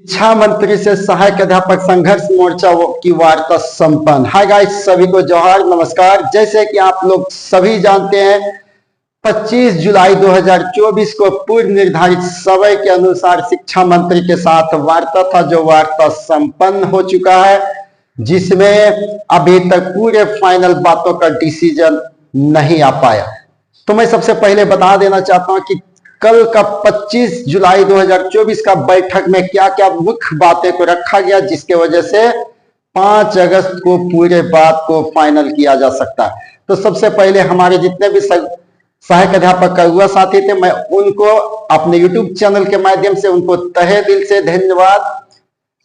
शिक्षा मंत्री से सहायक अध्यापक संघर्ष मोर्चा की वार्ता संपन्न। हाय गाइस, सभी को जोहार, नमस्कार। जैसे कि आप लोग सभी जानते हैं 25 जुलाई 2024 को पूर्व निर्धारित समय के अनुसार शिक्षा मंत्री के साथ वार्ता था, जो वार्ता संपन्न हो चुका है, जिसमें अभी तक पूरे फाइनल बातों का डिसीजन नहीं आ पाया। तो मैं सबसे पहले बता देना चाहता हूं कि कल का 25 जुलाई 2024 का बैठक में क्या क्या मुख्य बातें को रखा गया, जिसके वजह से 5 अगस्त को पूरे बात को फाइनल किया जा सकता है। तो सबसे पहले हमारे जितने भी सहायक अध्यापक का युवा साथी थे, मैं उनको अपने यूट्यूब चैनल के माध्यम से उनको तहे दिल से धन्यवाद,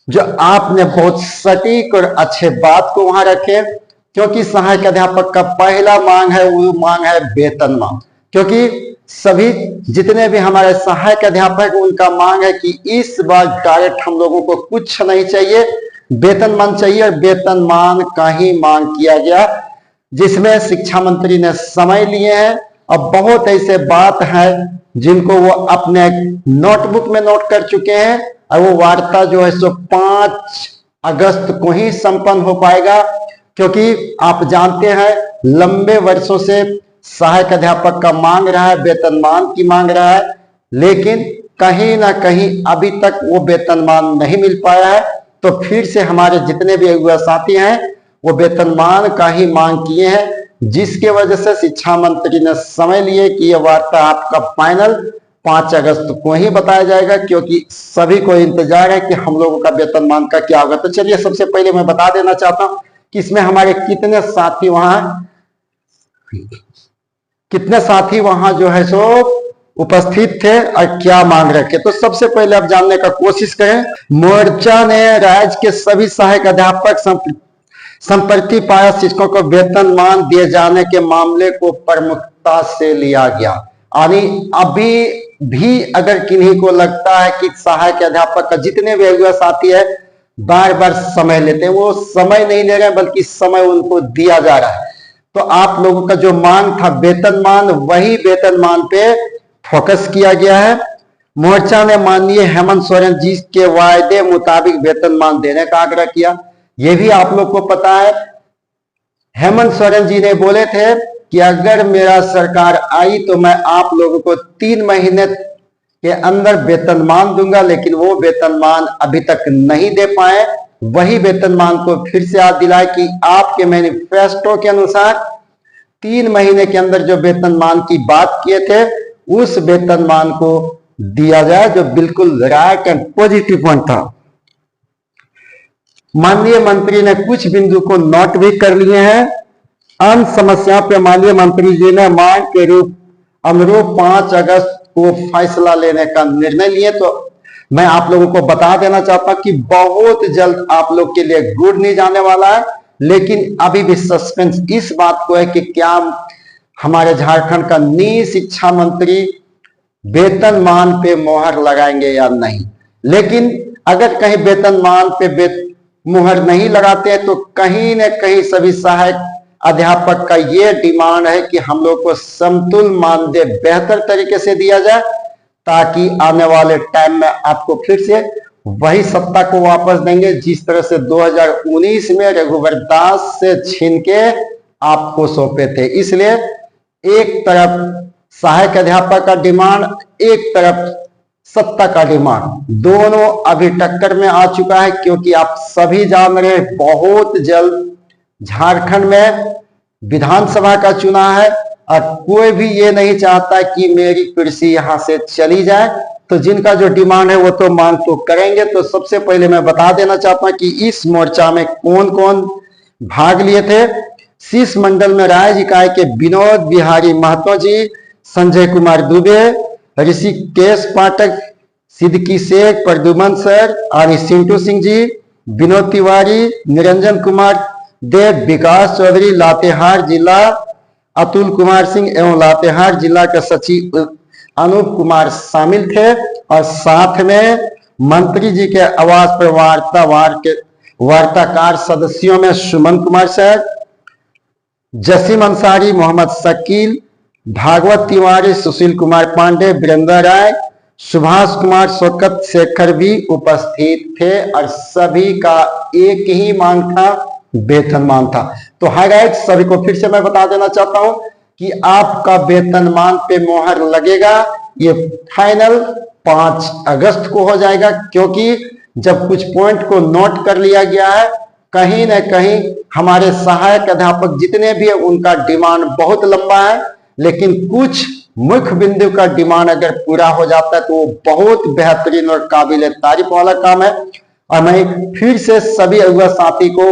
जो आपने बहुत सटीक और अच्छे बात को वहां रखे। क्योंकि सहायक अध्यापक का पहला मांग है, वो मांग है वेतन मांग। क्योंकि सभी जितने भी हमारे सहायक अध्यापक, उनका मांग है कि इस बार डायरेक्ट हम लोगों को कुछ नहीं चाहिए, वेतनमान चाहिए। और वेतनमान का ही मांग किया गया, जिसमें शिक्षा मंत्री ने समय लिए हैं। अब बहुत ऐसे बात है जिनको वो अपने नोटबुक में नोट कर चुके हैं, और वो वार्ता जो है सो 5 अगस्त को ही संपन्न हो पाएगा। क्योंकि आप जानते हैं लंबे वर्षों से सहायक अध्यापक का मांग रहा है, वेतनमान की मांग रहा है, लेकिन कहीं ना कहीं अभी तक वो वेतनमान नहीं मिल पाया है। तो फिर से हमारे जितने भी युवा साथी हैं वो वेतनमान का ही मांग किए हैं, जिसके वजह से शिक्षा मंत्री ने समय लिए कि यह वार्ता आपका फाइनल 5 अगस्त को ही बताया जाएगा। क्योंकि सभी को इंतजार है कि हम लोगों का वेतनमान का क्या होगा। तो चलिए सबसे पहले मैं बता देना चाहता हूं कि इसमें हमारे कितने साथी वहां जो है सो उपस्थित थे और क्या मांग रखे। तो सबसे पहले आप जानने का कोशिश करें। मोर्चा ने राज्य के सभी सहायक अध्यापक संप्रति पाया शिक्षकों को वेतनमान दिए जाने के मामले को प्रमुखता से लिया गया। यानी अभी भी अगर किन्हीं को लगता है कि सहायक अध्यापक का जितने भी युवा साथी है बार बार समय लेते हैं, वो समय नहीं ले रहे हैं, बल्कि समय उनको दिया जा रहा है। तो आप लोगों का जो मांग था वेतनमान, वही वेतनमान पे फोकस किया गया है। मोर्चा ने माननीय हेमंत सोरेन जी के वायदे मुताबिक वेतनमान देने का आग्रह किया। यह भी आप लोग को पता है, हेमंत सोरेन जी ने बोले थे कि अगर मेरा सरकार आई तो मैं आप लोगों को 3 महीने के अंदर वेतनमान दूंगा, लेकिन वो वेतनमान अभी तक नहीं दे पाए। वही वेतनमान को फिर से याद दिलाए कि आपके मैनिफेस्टो के अनुसार 3 महीने के अंदर जो वेतनमान की बात किए थे, उस वेतनमान को दिया जाए, जो बिल्कुल राइट एंड पॉजिटिव पॉइंट था। माननीय मंत्री ने कुछ बिंदु को नोट भी कर लिए हैं। अन्य समस्याओं पर माननीय मंत्री जी ने मांग के अनुरूप 5 अगस्त को फैसला लेने का निर्णय लिए। तो मैं आप लोगों को बता देना चाहता हूं कि बहुत जल्द आप लोग के लिए गुड न्यूज आने वाला है। लेकिन अभी भी सस्पेंस इस बात को है कि क्या हमारे झारखंड का नई शिक्षा मंत्री वेतनमान पे मोहर लगाएंगे या नहीं। लेकिन अगर कहीं वेतनमान पे मोहर नहीं लगाते हैं, तो कहीं ना कहीं सभी सहायक अध्यापक का ये डिमांड है कि हम लोग को समतुल मानदेय बेहतर तरीके से दिया जाए, ताकि आने वाले टाइम में आपको फिर से वही सत्ता को वापस देंगे, जिस तरह से 2019 में रघुवर दास से छीन के आपको सौंपे थे। इसलिए एक तरफ सहायक अध्यापक का डिमांड, एक तरफ सत्ता का डिमांड, दोनों अभी टक्कर में आ चुका है। क्योंकि आप सभी जान रहे हैं बहुत जल्द झारखंड में विधानसभा का चुनाव है, और कोई भी ये नहीं चाहता कि मेरी कुर्सी यहां से चली जाए। तो जिनका जो डिमांड है वो तो मांग तो करेंगे। तो सबसे पहले मैं बता देना चाहता हूं कि इस मोर्चा में कौन कौन भाग लिए थे। शीर्ष मंडल में राज्य इकाई के विनोद बिहारी महतो जी, संजय कुमार दुबे, ऋषिकेश पाठक, सिद्दीकी शेख, प्रद्युमन सर, आनी सिंटू सिंह जी, विनोद तिवारी, निरंजन कुमार देव, विकास चौधरी, लातेहार जिला, अतुल कुमार सिंह एवं लातेहार जिला के सचिव अनूप कुमार शामिल थे। और साथ में मंत्री जी के आवास पर वार्ताकार सदस्यों में सुमन कुमार सर, जसीम अंसारी, मोहम्मद शकील, भागवत तिवारी, सुशील कुमार पांडे, वीरेंद्र राय, सुभाष कुमार शौकत शेखर भी उपस्थित थे और सभी का एक ही मांग था, वेतनमान था। तो हाय गाइस, सभी को फिर से मैं बता देना चाहता हूं कि आपका वेतनमान पे मोहर लगेगा। ये फाइनल 5 अगस्त को हो जाएगा, क्योंकि जब कुछ पॉइंट को नोट कर लिया गया है, कहीं ना कहीं हमारे सहायक अध्यापक जितने भी है उनका डिमांड बहुत लंबा है, लेकिन कुछ मुख्य बिंदु का डिमांड अगर पूरा हो जाता है तो वो बहुत बेहतरीन और काबिल तारीफ वाला काम है। और मैं फिर से सभी युवा साथी को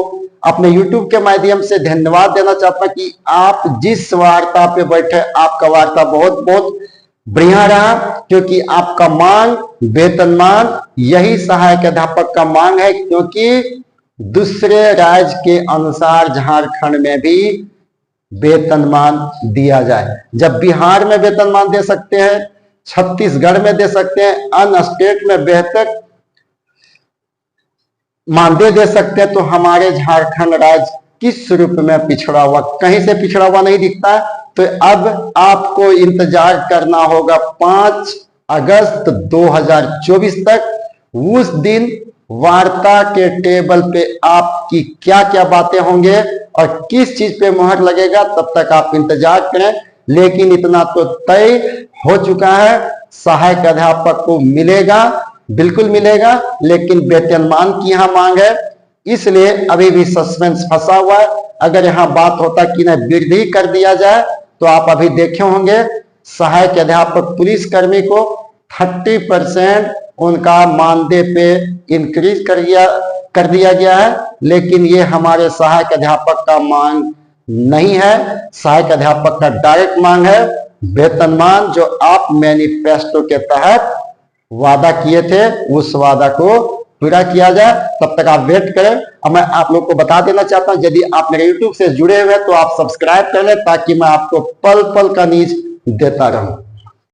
अपने YouTube के माध्यम से धन्यवाद देना चाहता हूं कि आप जिस वार्ता पे बैठे, आपका वार्ता बहुत बहुत बढ़िया रहा, क्योंकि आपका मांग वेतनमान यही सहायक अध्यापक का मांग है, क्योंकि दूसरे राज्य के अनुसार झारखंड में भी वेतनमान दिया जाए। जब बिहार में वेतनमान दे सकते हैं, छत्तीसगढ़ में दे सकते हैं, अन्य स्टेट में बेहतर मानदेय दे सकते हैं, तो हमारे झारखंड राज्य किस रूप में पिछड़ा हुआ, कहीं से पिछड़ा हुआ नहीं दिखता। तो अब आपको इंतजार करना होगा 5 अगस्त 2024 तक। उस दिन वार्ता के टेबल पे आपकी क्या क्या बातें होंगे और किस चीज पे मोहर लगेगा, तब तक आप इंतजार करें। लेकिन इतना तो तय हो चुका है, सहायक अध्यापक को मिलेगा, बिल्कुल मिलेगा, लेकिन वेतनमान की यहां मांग है, इसलिए अभी भी सस्पेंस फंसा हुआ है। अगर यहां बात होता कि ना वृद्धि कर दिया जाए, तो आप अभी देखे होंगे सहायक अध्यापक पुलिस कर्मी को 30% उनका मानदेय पे इंक्रीज कर दिया गया है, लेकिन ये हमारे सहायक अध्यापक का मांग नहीं है। सहायक अध्यापक का डायरेक्ट मांग है वेतनमान, जो आप मैनिफेस्टो के तहत वादा किए थे, उस वादा को पूरा किया जाए। तब तक आप वेट करें। और मैं आप लोग को बता देना चाहता हूं, यदि आप मेरे YouTube से जुड़े हुए हैं तो आप सब्सक्राइब कर लें, ताकि मैं आपको पल पल का न्यूज देता रहूं।